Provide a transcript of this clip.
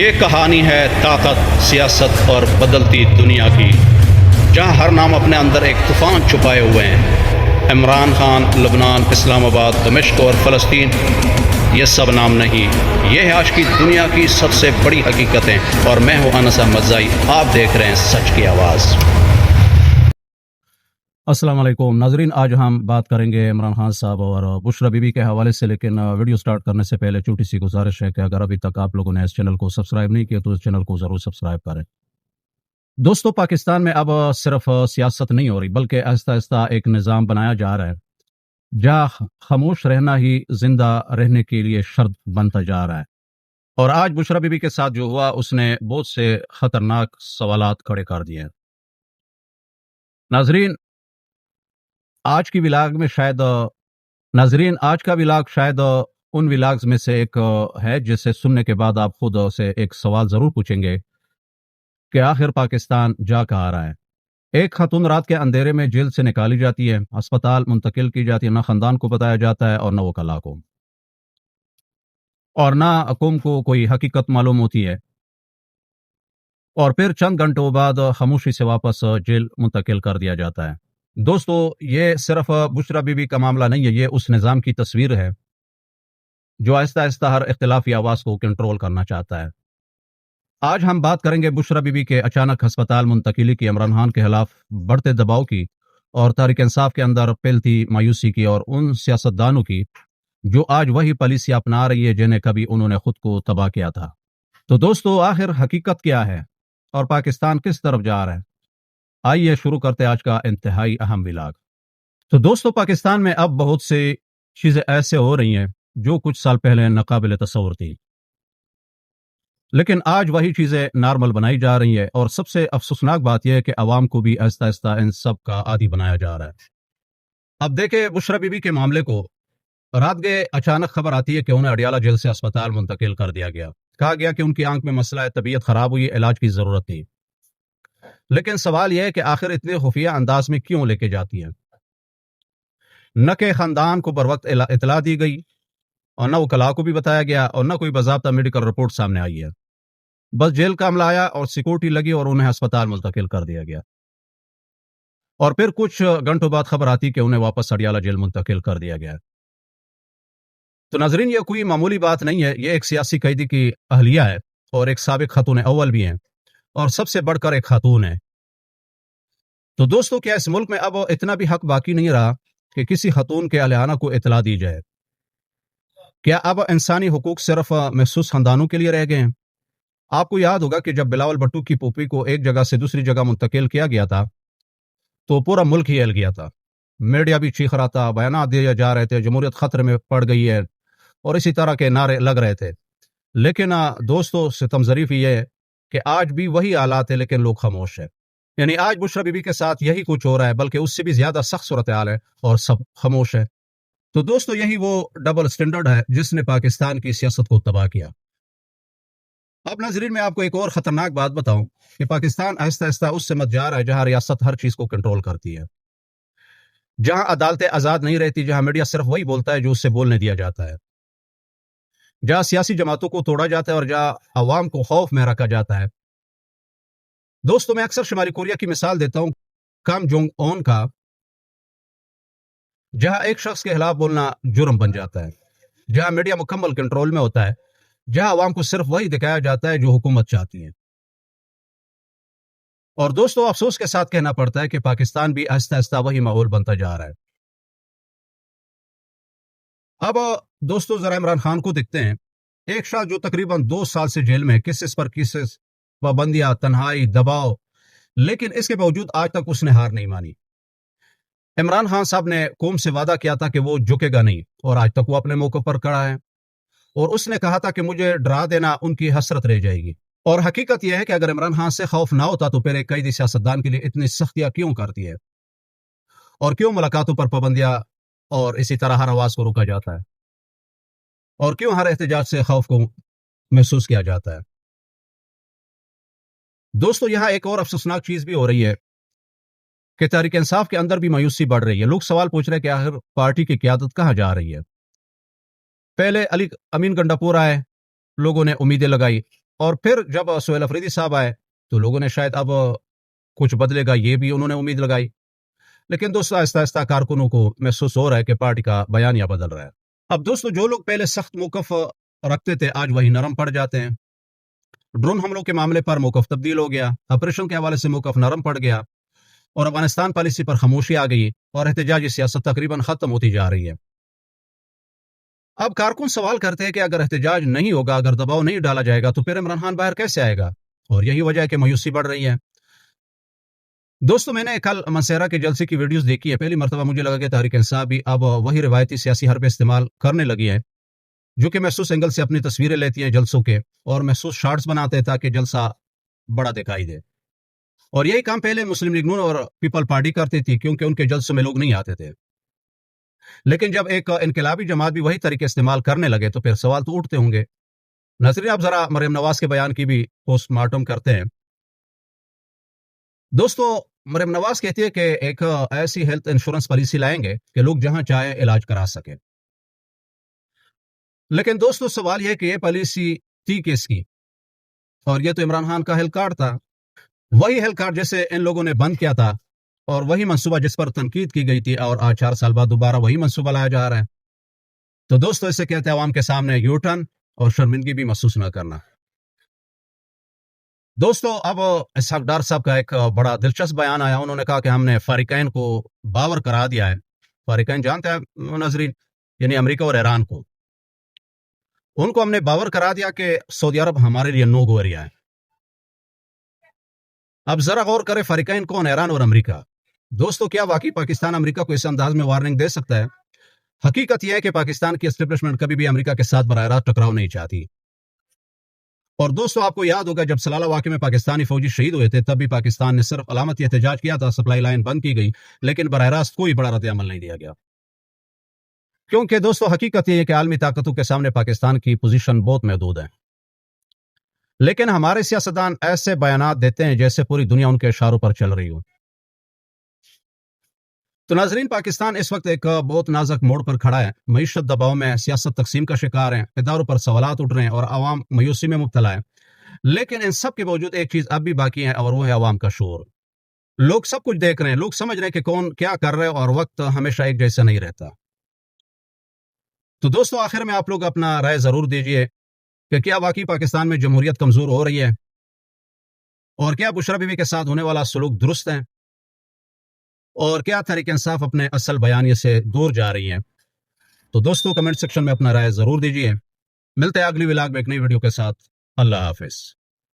یہ کہانی ہے طاقت، سیاست اور بدلتی دنیا کی، جہاں ہر نام اپنے اندر ایک طوفان چھپائے ہوئے ہیں۔ عمران خان، لبنان، اسلام آباد، دمشق اور فلسطین، یہ سب نام نہیں، یہ ہے آج کی دنیا کی سب سے بڑی حقیقتیں، اور میں ہوں انس احمد زائی، آپ دیکھ رہے ہیں سچ کی آواز۔ السلام علیکم ناظرین، آج ہم بات کریں گے عمران خان صاحب اور بشرا بی بی کے حوالے سے، لیکن ویڈیو سٹارٹ کرنے سے پہلے چھوٹی سی گزارش ہے کہ اگر ابھی تک آپ لوگوں نے اس چینل کو سبسکرائب نہیں کیا تو اس چینل کو ضرور سبسکرائب کریں۔ دوستو، پاکستان میں اب صرف سیاست نہیں ہو رہی، بلکہ آہستہ آہستہ ایک نظام بنایا جا رہا ہے جہاں خاموش رہنا ہی زندہ رہنے کے لیے شرط بنتا جا رہا ہے۔ اور آج بشرا بی بی کے ساتھ جو ہوا، اس نے بہت سے خطرناک سوالات کھڑے کر دیے ہیں۔ ناظرین، آج کا ولاگ شاید ان ولاگز میں سے ایک ہے جسے سننے کے بعد آپ خود سے ایک سوال ضرور پوچھیں گے کہ آخر پاکستان جا کہاں رہا ہے۔ ایک خاتون رات کے اندھیرے میں جیل سے نکالی جاتی ہے، اسپتال منتقل کی جاتی ہے، نہ خاندان کو بتایا جاتا ہے اور نہ وکلاء کو، اور نہ قوم کو کوئی حقیقت معلوم ہوتی ہے، اور پھر چند گھنٹوں بعد خاموشی سے واپس جیل منتقل کر دیا جاتا ہے۔ دوستو، یہ صرف بشرا بی بی کا معاملہ نہیں ہے، یہ اس نظام کی تصویر ہے جو آہستہ آہستہ ہر اختلافی آواز کو کنٹرول کرنا چاہتا ہے۔ آج ہم بات کریں گے بشرا بی بی کے اچانک ہسپتال منتقلی کی، عمران خان کے خلاف بڑھتے دباؤ کی، اور تحریک انصاف کے اندر پھیلتی مایوسی کی، اور ان سیاستدانوں کی جو آج وہی پالیسی اپنا رہی ہے جنہیں کبھی انہوں نے خود کو تباہ کیا تھا۔ تو دوستو، آخر حقیقت کیا ہے اور پاکستان کس طرف جا رہا ہے؟ آئیے شروع کرتے آج کا انتہائی اہم ولاگ۔ تو دوستو، پاکستان میں اب بہت سی چیزیں ایسے ہو رہی ہیں جو کچھ سال پہلے ناقابل تصور تھی، لیکن آج وہی چیزیں نارمل بنائی جا رہی ہیں، اور سب سے افسوسناک بات یہ ہے کہ عوام کو بھی آہستہ آہستہ ان سب کا عادی بنایا جا رہا ہے۔ اب دیکھیں بشرا بی بی کے معاملے کو، رات کے اچانک خبر آتی ہے کہ انہیں اڈیالہ جیل سے اسپتال منتقل کر دیا گیا۔ کہا گیا کہ ان کی آنکھ میں مسئلہ ہے، طبیعت خراب ہوئی، علاج کی ضرورت تھی۔ لیکن سوال یہ ہے کہ آخر اتنے خفیہ انداز میں کیوں لے کے جاتی ہے؟ نہ کہ خاندان کو بروقت اطلاع دی گئی، اور نہ وکلاء کو بھی بتایا گیا، اور نہ کوئی باضابطہ میڈیکل رپورٹ سامنے آئی ہے۔ بس جیل کا عملہ آیا اور سیکورٹی لگی اور انہیں ہسپتال منتقل کر دیا گیا، اور پھر کچھ گھنٹوں بعد خبر آتی کہ انہیں واپس اڈیالہ جیل منتقل کر دیا گیا۔ تو ناظرین، یہ کوئی معمولی بات نہیں ہے، یہ ایک سیاسی قیدی کی اہلیہ ہے، اور ایک سابق خاتون اول بھی ہیں، اور سب سے بڑھ کر ایک خاتون ہے۔ تو دوستو، کیا اس ملک میں اب اتنا بھی حق باقی نہیں رہا کہ کسی خاتون کے اہلیہ کو اطلاع دی جائے؟ کیا اب انسانی حقوق صرف محسوس خاندانوں کے لیے رہ گئے ہیں؟ آپ کو یاد ہوگا کہ جب بلاول بھٹو کی پھوپھی کو ایک جگہ سے دوسری جگہ منتقل کیا گیا تھا تو پورا ملک ہی ہل گیا تھا، میڈیا بھی چیخ رہا تھا، بیانات دیے جا رہے تھے، جمہوریت خطرے میں پڑ گئی ہے، اور اسی طرح کے نعرے لگ رہے تھے۔ لیکن دوستو، ستم ظریف یہ ہے کہ آج بھی وہی حالات ہے، لیکن لوگ خاموش ہیں۔ یعنی آج بشرا بی بی کے ساتھ یہی کچھ ہو رہا ہے، بلکہ اس سے بھی زیادہ سخت صورتحال ہے، اور سب خاموش ہے۔ تو دوستو، یہی وہ ڈبل سٹینڈرڈ ہے جس نے پاکستان کی سیاست کو تباہ کیا۔ اب ناظرین، میں آپ کو ایک اور خطرناک بات بتاؤں کہ پاکستان آہستہ آہستہ اس سمت جا رہا ہے جہاں ریاست ہر چیز کو کنٹرول کرتی ہے، جہاں عدالتیں آزاد نہیں رہتی، جہاں میڈیا صرف وہی بولتا ہے جو اس سے بولنے دیا جاتا ہے، جہاں سیاسی جماعتوں کو توڑا جاتا ہے، اور جہاں عوام کو خوف میں رکھا جاتا ہے۔ دوستو، میں اکثر شمالی کوریا کی مثال دیتا ہوں، کام جونگ اون کا، جہاں ایک شخص کے خلاف بولنا جرم بن جاتا ہے، جہاں میڈیا مکمل کنٹرول میں ہوتا ہے، جہاں عوام کو صرف وہی دکھایا جاتا ہے جو حکومت چاہتی ہے۔ اور دوستو، افسوس کے ساتھ کہنا پڑتا ہے کہ پاکستان بھی آہستہ آہستہ وہی ماحول بنتا جا رہا ہے۔ اب دوستو، ذرا عمران خان کو دیکھتے ہیں، ایک شخص جو تقریباً 2 سال سے جیل میں، کیسز پر کیسز، پابندیاں، تنہائی، دباؤ، لیکن اس کے باوجود آج تک اس نے ہار نہیں مانی۔ عمران خان صاحب نے قوم سے وعدہ کیا تھا کہ وہ جھکے گا نہیں، اور آج تک وہ اپنے موقع پر کھڑا ہے، اور اس نے کہا تھا کہ مجھے ڈرا دینا ان کی حسرت رہ جائے گی۔ اور حقیقت یہ ہے کہ اگر عمران خان سے خوف نہ ہوتا تو پھر ایک قیدی سیاستدان کے لیے اتنی سختیاں کیوں کرتی ہے، اور کیوں ملاقاتوں پر پابندیاں، اور اسی طرح ہر آواز کو روکا جاتا ہے، اور کیوں ہر احتجاج سے خوف کو محسوس کیا جاتا ہے؟ دوستو، یہاں ایک اور افسوسناک چیز بھی ہو رہی ہے کہ تحریک انصاف کے اندر بھی مایوسی بڑھ رہی ہے۔ لوگ سوال پوچھ رہے ہیں کہ آخر پارٹی کی قیادت کہاں جا رہی ہے؟ پہلے علی امین گنڈا پور آئے، لوگوں نے امیدیں لگائی، اور پھر جب سہیل افریدی صاحب آئے تو لوگوں نے شاید اب کچھ بدلے گا یہ بھی انہوں نے امید لگائی، لیکن دوستو آہستہ آہستہ کارکنوں کو محسوس ہو رہا ہے کہ پارٹی کا بیانیہ بدل رہا ہے۔ اب دوستو جو لوگ پہلے سخت موقف رکھتے تھے آج وہی نرم پڑ جاتے ہیں۔ ڈرون حملوں کے معاملے پر موقف تبدیل ہو گیا، آپریشن کے حوالے سے موقف نرم پڑ گیا، اور افغانستان پالیسی پر خاموشی آ گئی اور احتجاجی سیاست تقریباً ختم ہوتی جا رہی ہے۔ اب کارکن سوال کرتے ہیں کہ اگر احتجاج نہیں ہوگا، اگر دباؤ نہیں ڈالا جائے گا تو پھر عمران خان باہر کیسے آئے گا؟ اور یہی وجہ ہے کہ مایوسی بڑھ رہی ہے۔ دوستو میں نے کل منصیرہ کے جلسے کی ویڈیوز دیکھی ہے، پہلی مرتبہ مجھے لگا کہ تحریک انصاف بھی اب وہی روایتی سیاسی حربے استعمال کرنے لگی ہے، جو کہ محسوس اینگل سے اپنی تصویریں لیتی ہیں جلسوں کے اور محسوس شارٹس بناتے ہیں تاکہ جلسہ بڑا دکھائی دے۔ اور یہی کام پہلے مسلم لیگ نون اور پیپل پارٹی کرتی تھی کیونکہ ان کے جلسوں میں لوگ نہیں آتے تھے، لیکن جب ایک انقلابی جماعت بھی وہی طریقے استعمال کرنے لگے تو پھر سوال تو اٹھتے ہوں گے۔ ناظرین آپ ذرا مریم نواز کے بیان کی بھی پوسٹ مارٹم کرتے ہیں۔ دوستو مریم نواز کہتی ہے کہ ایک ایسی ہیلتھ انشورنس پالیسی لائیں گے کہ لوگ جہاں چاہے علاج کرا سکیں، لیکن دوستو سوال یہ کہ یہ پالیسی تھی کس کی؟ اور یہ تو عمران خان کا ہیلتھ کارڈ تھا، وہی ہیلتھ کارڈ جسے ان لوگوں نے بند کیا تھا، اور وہی منصوبہ جس پر تنقید کی گئی تھی، اور آج 4 سال بعد دوبارہ وہی منصوبہ لایا جا رہا ہے۔ تو دوستو اسے کہتے ہیں عوام کے سامنے یو ٹرن اور شرمندگی بھی محسوس نہ کرنا۔ دوستو اب اسحاق ڈار صاحب کا ایک بڑا دلچسپ بیان آیا، انہوں نے کہا کہ ہم نے فریقین کو باور کرا دیا ہے۔ فریقین جانتے ہیں ناظرین، یعنی امریکہ اور ایران کو، ان کو ہم نے باور کرا دیا کہ سعودی عرب ہمارے لیے نو گو ایریا ہے۔ اب ذرا غور کرے فریقین کون؟ ایران اور امریکہ۔ دوستو کیا واقعی پاکستان امریکہ کو اس انداز میں وارننگ دے سکتا ہے؟ حقیقت یہ ہے کہ پاکستان کی اسٹیبلشمنٹ کبھی بھی امریکہ کے ساتھ براہ راست ٹکراؤ نہیں چاہتی۔ اور دوستو آپ کو یاد ہوگا جب سلالہ واقعے میں پاکستانی فوجی شہید ہوئے تھے تب بھی پاکستان نے صرف علامتی احتجاج کیا تھا، سپلائی لائن بند کی گئی، لیکن براہ راست کوئی بڑا رد عمل نہیں دیا گیا، کیونکہ دوستو حقیقت یہ ہے کہ عالمی طاقتوں کے سامنے پاکستان کی پوزیشن بہت محدود ہے، لیکن ہمارے سیاستدان ایسے بیانات دیتے ہیں جیسے پوری دنیا ان کے اشاروں پر چل رہی ہو۔ تو ناظرین پاکستان اس وقت ایک بہت نازک موڑ پر کھڑا ہے، معیشت دباؤ میں، سیاست تقسیم کا شکار ہے، اداروں پر سوالات اٹھ رہے ہیں اور عوام مایوسی میں مبتلا ہے، لیکن ان سب کے باوجود ایک چیز اب بھی باقی ہے اور وہ ہے عوام کا شعور۔ لوگ سب کچھ دیکھ رہے ہیں، لوگ سمجھ رہے ہیں کہ کون کیا کر رہے ہیں اور وقت ہمیشہ ایک جیسا نہیں رہتا۔ تو دوستو آخر میں آپ لوگ اپنا رائے ضرور دیجئے کہ کیا واقعی پاکستان میں جمہوریت کمزور ہو رہی ہے، اور کیا بشرا بیوی کے ساتھ ہونے والا سلوک درست ہے، اور کیا تحریک انصاف اپنے اصل بیانیے سے دور جا رہی ہے؟ تو دوستو کمنٹ سیکشن میں اپنا رائے ضرور دیجئے۔ ملتے ہیں اگلی ولاگ میں ایک نئی ویڈیو کے ساتھ۔ اللہ حافظ۔